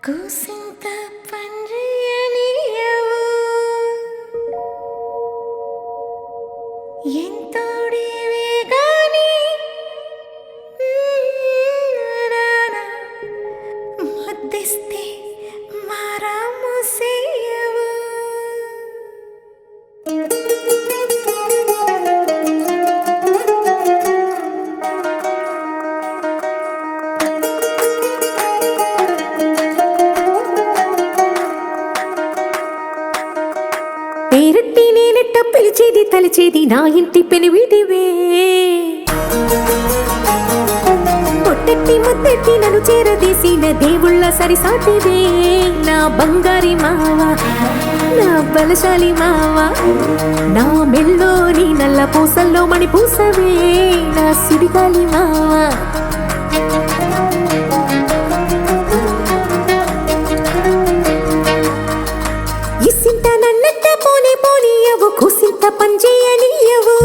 కూసింత పండ్రియనియవు ఎంతోడివే గాని ముద్దిస్తే మారాము సేయవు పేరట్టి నేనెట్ట పిలిచేది తలిచేది నా ఇంటి పెనివిటివే పొట్టెట్టి ముద్దెట్టి నన్ను చేరదీసిన దేవుళ్ళ సరిసాటివే నా బంగారి మావా నా బలశాలి మావా నా మెల్లోని నల్ల పూసల్లో మణి పూసవే నా సుడిగాలి మావా కూసింత పంచేయనియవు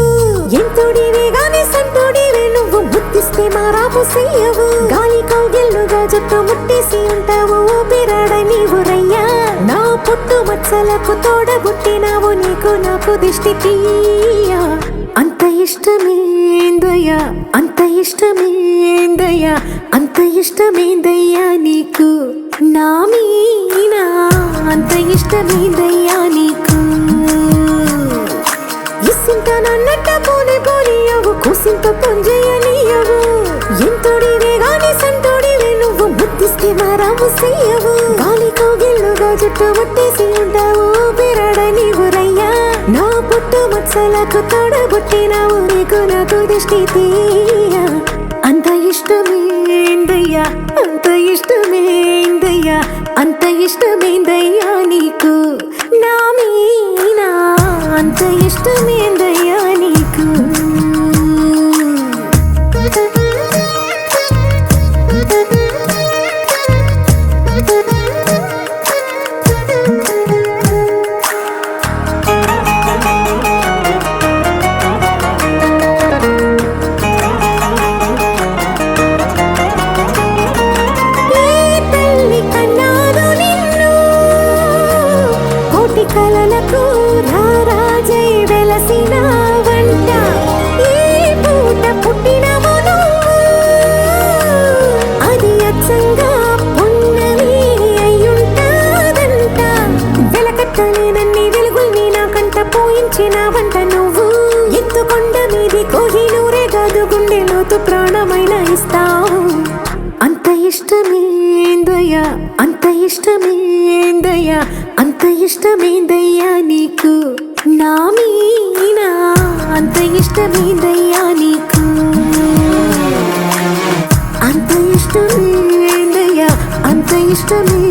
ఎంతోడివే గాని సంతోడివే నువ్వు ముద్దిస్తే మారాము చెయ్యవు గాలి కౌగిల్లుగా జుట్టు ముట్టేసి ఉంటావు ఊపిరాడ నీవు రయ్యా నా పుట్టు మచ్చలకు తోడబుట్టినావు నీకు నాకు దిష్టి తీయ అంత ఇష్టమేందయ్యా అంత ఇష్టమేందయ్యా అంత ఇష్టమేందయ్యా నీకు నా మీనా అంత ఇష్టమేందయ్యా నీకు ఇసింత నన్నట్ట పోనీయవు కూసింత పంజేయనియవు ఎంతోడివే గాని సంతోడివే నువ్వు ముద్దిస్తే మారాము చెయ్యవు గాలి కౌగిల్లుగా జుట్టు ముట్టేసి ఉంటావు ఊపిరాడ నీవు రయ్యా నా పుట్టు మచ్చలకు తోడబుట్టినావు నీకు నాకు దిష్టి తీయ అంత ఇష్టమేందయ్యా అంత ఇష్టమేందయ్యా అంత ఇష్టమేందయ్యా నీకు నా మీనా అంత ఇష్టమేందయ్యా నీకు కలలకు రారాజై వెలసిన వంట ఈ పూట పుట్టినమును అది అచ్చంగా పున్నమి అయ్యుంటాదంట వెలకట్టలేనన్ని వెలుగుల్ని నాకంట పోయించిన వంట నువ్వు ఎత్తుకొండ మీది కోహినూరే కాదు గుండె లోతు ప్రాణమైన ఇస్తావు అంత ఇష్టమేందయ్యా అంత ఇష్టమేందయ్యా అంత ఇష్టమేందయ్యా నీకు నా మీనా అంత ఇష్టమేందయ్యా నీకు అంత ఇష్టమేందయ్యా అంత ఇష్టమే